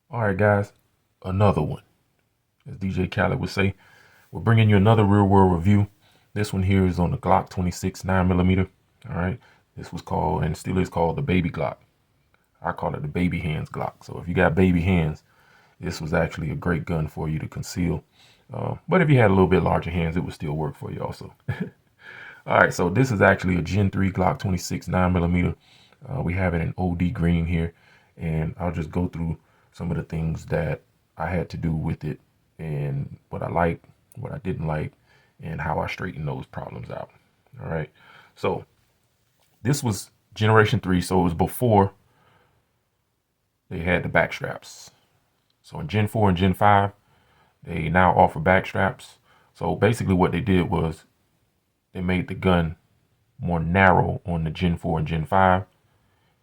All right, guys, another one. As DJ Khaled would say, we're bringing you another real world review. This one here is on the Glock 26 9mm. All right, this was called and still is called the baby Glock. I call it the baby hands Glock. So if you got baby hands, this was actually a great gun for you to conceal. But if you had a little bit larger hands, it would still work for you also. All right, so this is actually a Gen 3 Glock 26 9mm. We have it in OD green here, and I'll just go through some of the things that I had to do with it and what I liked, what I didn't like, and how I straightened those problems out. All right, so this was Generation 3, so it was before they had the back straps. So in Gen 4 and Gen 5, they now offer back straps. So basically what they did was they made the gun more narrow on the Gen 4 and Gen 5.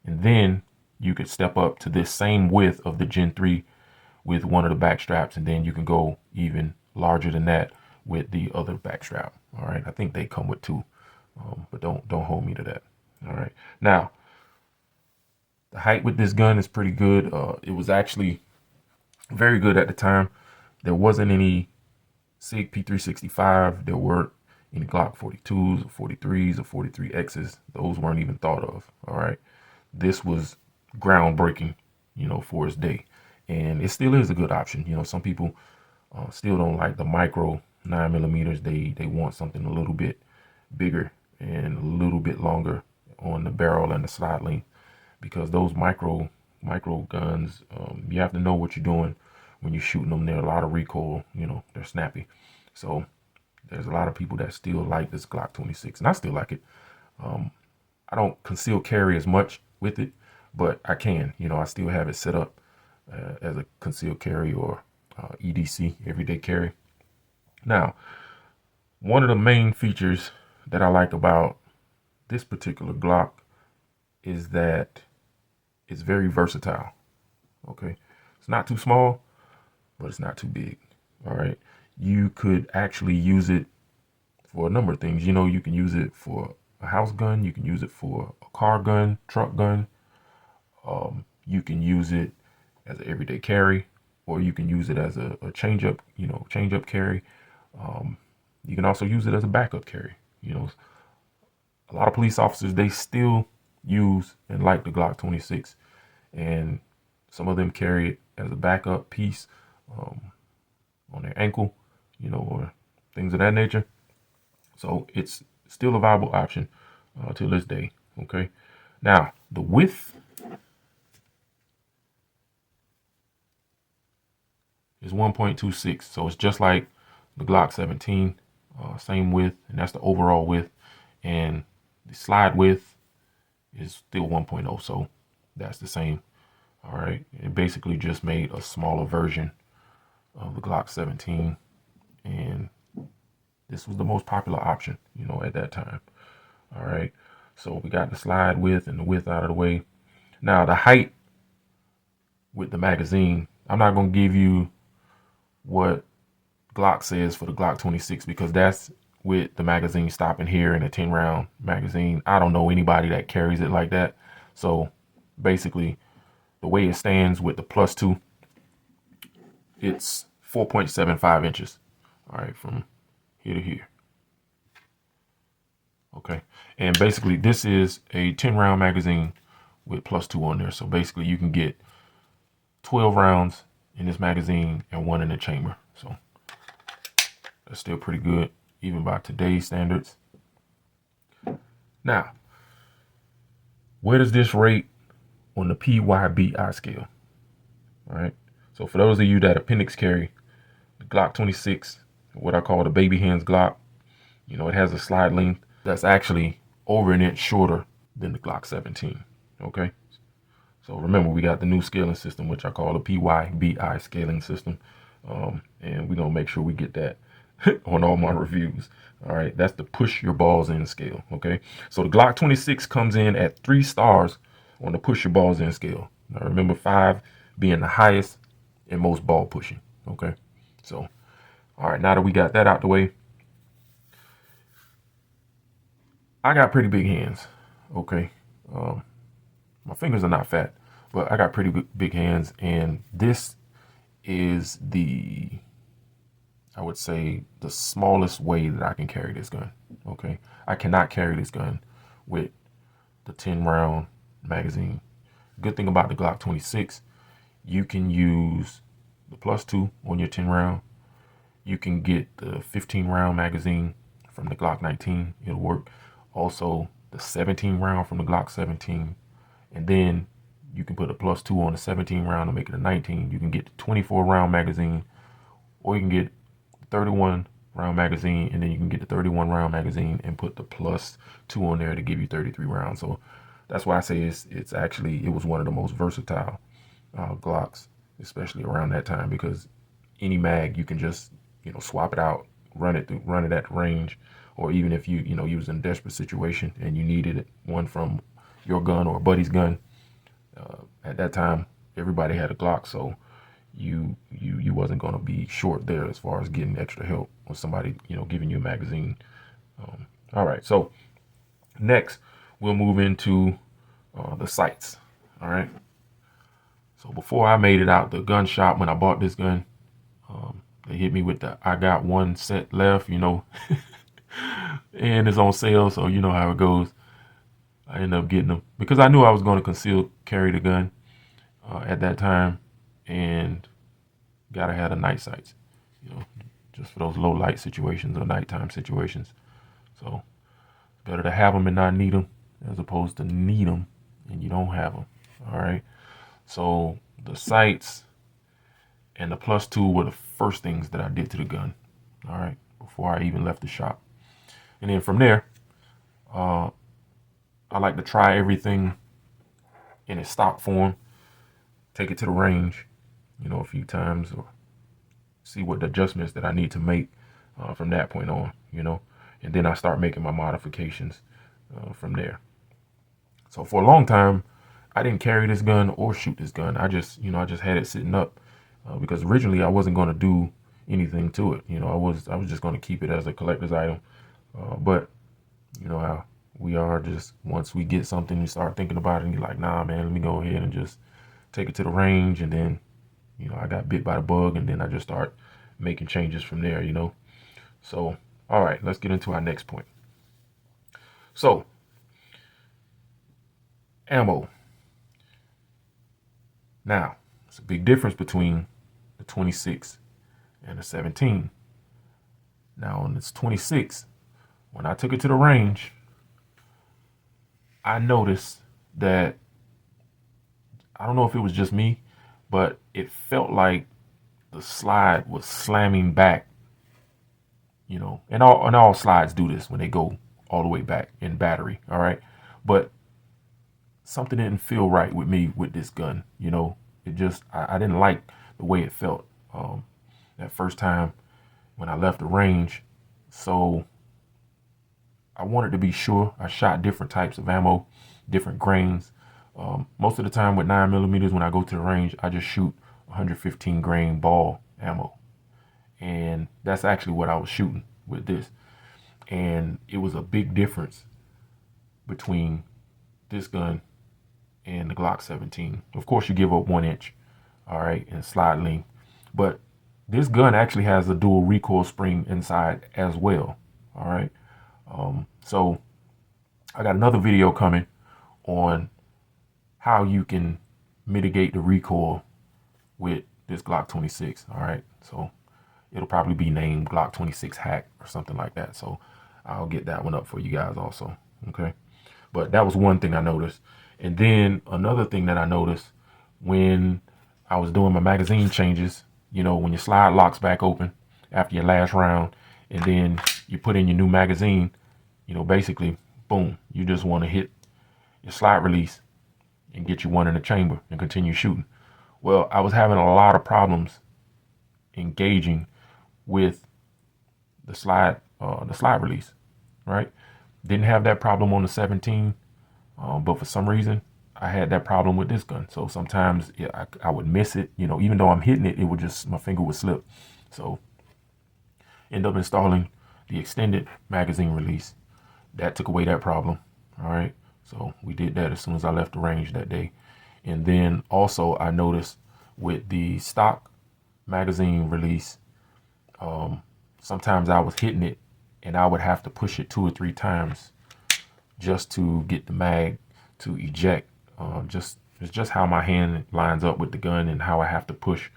And then you could step up to this same width of the Gen 3 with one of the back straps. And then you can go even larger than that with the other back strap. All right. I think they come with two, but don't hold me to that. All right. Now, the height with this gun is pretty good. It was actually very good at the time. There wasn't any SIG P365. There weren't any Glock 42s or 43s or 43Xs. Those weren't even thought of. All right. This was groundbreaking, for its day. And it still is a good option. Some people still don't like the micro 9mm. They want something a little bit bigger and a little bit longer on the barrel and the slide length, because those micro guns, you have to know what you're doing when you're shooting them. They're a lot of recoil, they're snappy. So there's a lot of people that still like this Glock 26, and I still like it. I don't conceal carry as much with it, but I can. I still have it set up as a concealed carry or EDC, everyday carry. Now, one of the main features that I like about this particular Glock is that it's very versatile. Okay, it's not too small, but it's not too big. All right, you could actually use it for a number of things. You can use it for a house gun. You can use it for a car gun, truck gun. You can use it as an everyday carry, or you can use it as a change up, change up carry. You can also use it as a backup carry. A lot of police officers, they still use and like the Glock 26, and some of them carry it as a backup piece on their ankle, or things of that nature. So it's still a viable option till this day. Okay. Now, the width is 1.26. So it's just like the Glock 17, same width, and that's the overall width. And the slide width is still 1.0. So that's the same. All right. It basically just made a smaller version of the Glock 17. And this was the most popular option, at that time. All right. So we got the slide width and the width out of the way. Now, the height with the magazine, I'm not going to give you what Glock says for the Glock 26, because that's with the magazine stopping here in a 10 round magazine. I don't know anybody that carries it like that. So basically, the way it stands with the +2, it's 4.75 inches. All right, from here to here. Okay. And basically, this is a 10 round magazine with +2 on there. So basically, you can get 12 rounds in this magazine and one in the chamber. So that's still pretty good, even by today's standards. Now, where does this rate on the P.Y.B.I scale? All right. So for those of you that appendix carry the Glock 26, what I call the baby hands Glock, it has a slide length that's actually over an inch shorter than the Glock 17. Okay. So remember, we got the new scaling system, which I call the P.Y.B.I scaling system. And we're going to make sure we get that on all my reviews. All right. That's the push your balls in scale. Okay. So the Glock 26 comes in at 3 stars on the push your balls in scale. Now remember, 5 being the highest and most ball pushing. Okay. So, all right. Now that we got that out the way, I got pretty big hands. Okay. My fingers are not fat, but I got pretty big hands, and this is I would say, the smallest way that I can carry this gun. Okay, I cannot carry this gun with the 10 round magazine. Good thing about the Glock 26, you can use the +2 on your 10 round. You can get the 15 round magazine from the Glock 19. It'll work. Also, the 17 round from the Glock 17. And then you can put a +2 on the 17 round to make it a 19. You can get the 24 round magazine, or you can get 31 round magazine, and then you can get the 31 round magazine and put the +2 on there to give you 33 rounds. So that's why I say it's actually, it was one of the most versatile Glocks, especially around that time, because any mag you can just, swap it out, run it at range, or even if you you was in a desperate situation and you needed one from your gun or a buddy's gun. At that time, everybody had a Glock, so you wasn't going to be short there as far as getting extra help with somebody giving you a magazine. All right, so next we'll move into the sights. All right, so before I made it out the gun shop when I bought this gun, they hit me with the "I got one set left," and it's on sale, so you know how it goes. I ended up getting them because I knew I was going to conceal carry the gun at that time, and gotta have the night sights, just for those low light situations or nighttime situations. So it's better to have them and not need them, as opposed to need them and you don't have them. All right. So the sights and the +2 were the first things that I did to the gun. All right, before I even left the shop, and then from there, I like to try everything in its stock form, take it to the range, a few times, or see what the adjustments that I need to make from that point on, and then I start making my modifications from there. So for a long time, I didn't carry this gun or shoot this gun. I just had it sitting up because originally I wasn't going to do anything to it. I was just going to keep it as a collector's item. But you know how we are, just once we get something, we start thinking about it, and you're like, nah, man, let me go ahead and just take it to the range. And then, I got bit by the bug, and then I just start making changes from there, So, all right, let's get into our next point. So, ammo. Now, it's a big difference between the 26 and the 17. Now, on this 26, when I took it to the range, I noticed that, I don't know if it was just me, but it felt like the slide was slamming back, and all slides do this when they go all the way back in battery, all right? But something didn't feel right with me with this gun, It just, I didn't like the way it felt that first time when I left the range. So I wanted to be sure. I shot different types of ammo, different grains. Most of the time with 9mm, when I go to the range, I just shoot 115 grain ball ammo. And that's actually what I was shooting with this. And it was a big difference between this gun and the Glock 17. Of course, you give up 1 inch, all right, in slide length. But this gun actually has a dual recoil spring inside as well, all right. So I got another video coming on how you can mitigate the recoil with this Glock 26, all right. So it'll probably be named Glock 26 Hack or something like that. So I'll get that one up for you guys also, okay. But that was one thing I noticed. And then another thing that I noticed when I was doing my magazine changes, when your slide locks back open after your last round, and then you put in your new magazine, basically, boom, you just want to hit your slide release and get you one in the chamber and continue shooting. Well, I was having a lot of problems engaging with the slide release, right? Didn't have that problem on the 17, but for some reason I had that problem with this gun. So sometimes I would miss it, even though I'm hitting it, my finger would slip. So end up installing the extended magazine release. That took away that problem. All right. So we did that as soon as I left the range that day. And then also I noticed with the stock magazine release, sometimes I was hitting it and I would have to push it 2 or 3 times just to get the mag to eject. It's just how my hand lines up with the gun and how I have to push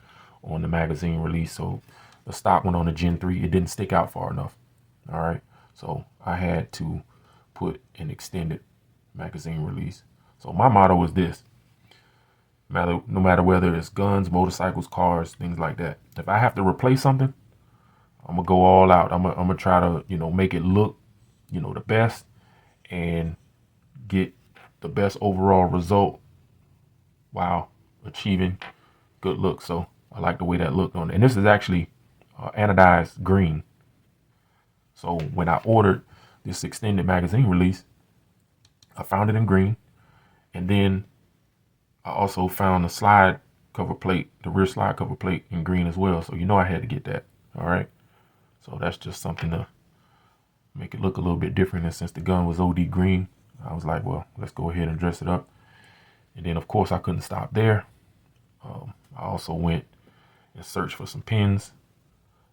on the magazine release. So the stock one on the Gen 3, it didn't stick out far enough. All right. So I had to put an extended magazine release. So my motto is this: no matter whether it's guns, motorcycles, cars, things like that, if I have to replace something, I'm gonna go all out. I'm gonna try to, make it look, the best and get the best overall result while achieving good looks. So I like the way that looked on it. And this is actually anodized green. So when I ordered this extended magazine release, I found it in green. And then I also found the slide cover plate, the rear slide cover plate in green as well. So I had to get that. All right. So that's just something to make it look a little bit different. And since the gun was OD green, I was like, well, let's go ahead and dress it up. And then, of course, I couldn't stop there. I also went and searched for some pins.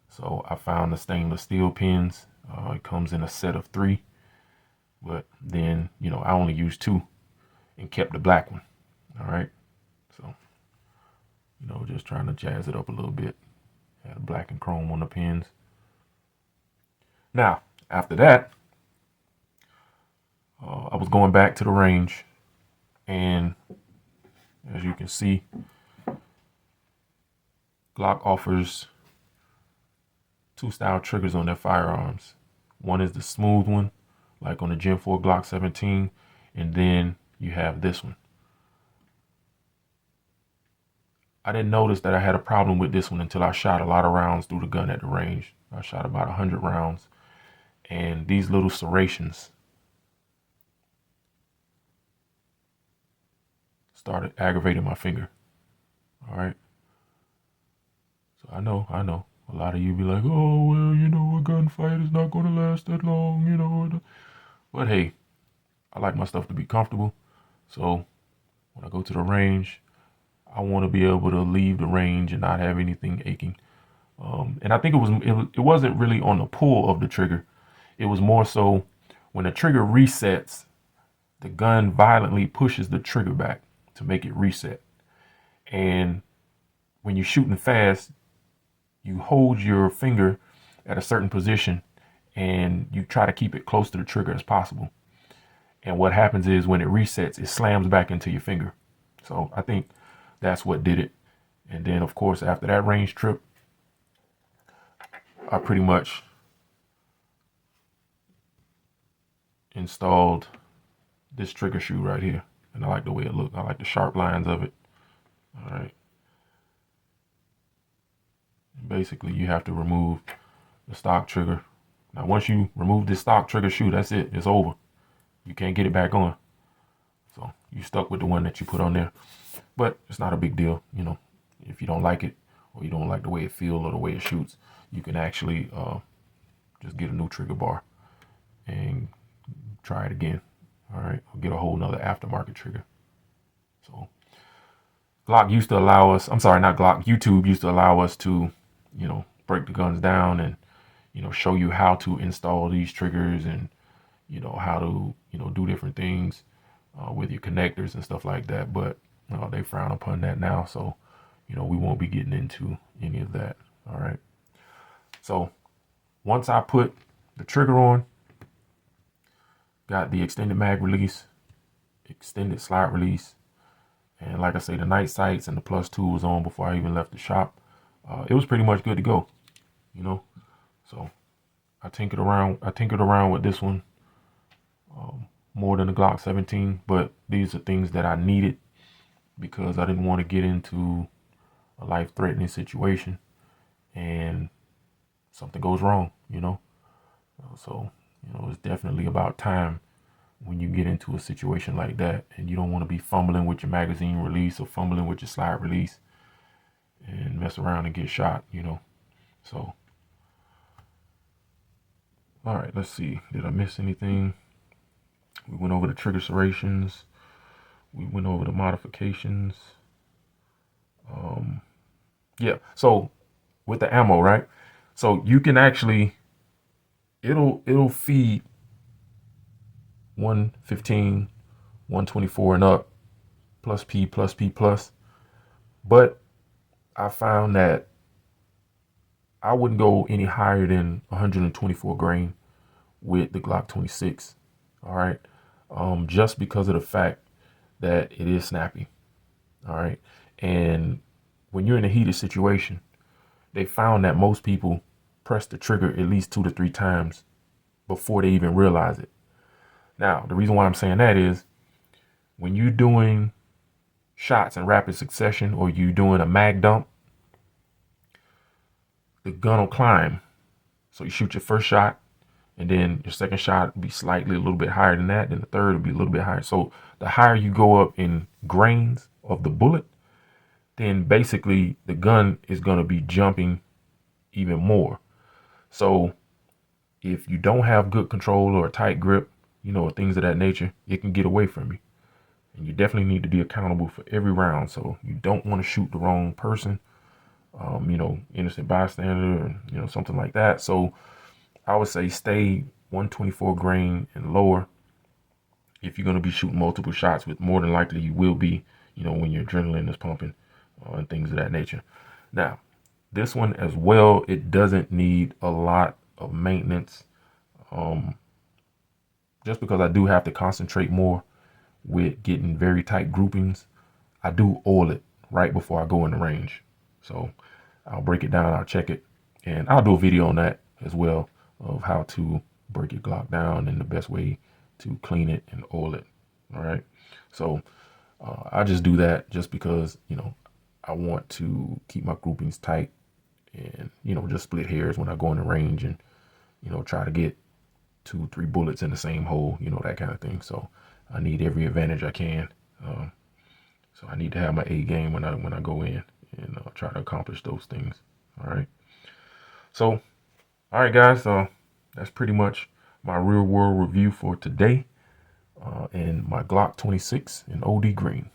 So I found the stainless steel pins. It comes in a set of 3. But then, I only used 2 and kept the black one. All right. So, just trying to jazz it up a little bit. Had black and chrome on the pins. Now, after that, I was going back to the range. And as you can see, Glock offers 2 style triggers on their firearms. One is the smooth one, like on the Gen 4 Glock 17, and then you have this one. I didn't notice that I had a problem with this one until I shot a lot of rounds through the gun at the range. I shot about 100 rounds, and these little serrations started aggravating my finger. All right. So I know. A lot of you be like, oh, well, a gunfight is not going to last that long, But hey, I like my stuff to be comfortable. So when I go to the range, I want to be able to leave the range and not have anything aching. And I think it wasn't really on the pull of the trigger. It was more so when the trigger resets, the gun violently pushes the trigger back to make it reset. And when you're shooting fast, you hold your finger at a certain position and you try to keep it close to the trigger as possible. And what happens is when it resets, it slams back into your finger. So I think that's what did it. And then, of course, after that range trip, I pretty much installed this trigger shoe right here. And I like the way it looked. I like the sharp lines of it. All right. And basically, you have to remove the stock trigger. Now, once you remove this stock trigger shoe, that's it. It's over. You can't get it back on. So you stuck with the one that you put on there. But it's not a big deal. If you don't like it or you don't like the way it feels or the way it shoots, you can actually just get a new trigger bar and try it again. All right. Or get a whole nother aftermarket trigger. So Glock used to allow us, I'm sorry, not Glock, YouTube used to allow us to, break the guns down and, show you how to install these triggers and, how to, do different things with your connectors and stuff like that. But they frown upon that now. So, we won't be getting into any of that. All right. So once I put the trigger on, got the extended mag release, extended slide release, and like I say, the night sights and the +2 was on before I even left the shop. It was pretty much good to go, So I tinkered around with this one more than the Glock 17, but these are things that I needed because I didn't want to get into a life-threatening situation and something goes wrong, So, it's definitely about time when you get into a situation like that and you don't want to be fumbling with your magazine release or fumbling with your slide release and mess around and get shot, So, all right, let's see. Did I miss anything? We went over the trigger serrations. we went over the modifications. Yeah, so with the ammo, right? So you can actually, it'll feed 115, 124 and up, plus P, plus P, plus. But I found that I wouldn't go any higher than 124 grain with the Glock 26. All right. Just because of the fact that it is snappy. All right. And when you're in a heated situation, they found that most people press the trigger at least 2 to 3 times before they even realize it. Now, the reason why I'm saying that is when you're doing shots in rapid succession or you doing a mag dump, the gun will climb. So you shoot your first shot, and then your second shot will be slightly a little bit higher than that. Then the third will be a little bit higher. So the higher you go up in grains of the bullet, then basically the gun is going to be jumping even more. So if you don't have good control or a tight grip, things of that nature, it can get away from you. And you definitely need to be accountable for every round. So you don't want to shoot the wrong person, innocent bystander, or, something like that. So I would say stay 124 grain and lower. If you're going to be shooting multiple shots, with more than likely you will be, when your adrenaline is pumping and things of that nature. Now, this one as well, it doesn't need a lot of maintenance. Just because I do have to concentrate more with getting very tight groupings, I do oil it right before I go in the range. So I'll break it down, I'll check it, and I'll do a video on that as well of how to break your Glock down and the best way to clean it and oil it. All right. So I just do that just because, I want to keep my groupings tight and, just split hairs when I go in the range and, try to get 2, 3 bullets in the same hole, that kind of thing. So I need every advantage I can. So I need to have my A game when I go in and try to accomplish those things. All right. So, all right, guys. That's pretty much my real world review for today. And my Glock 26 in OD green.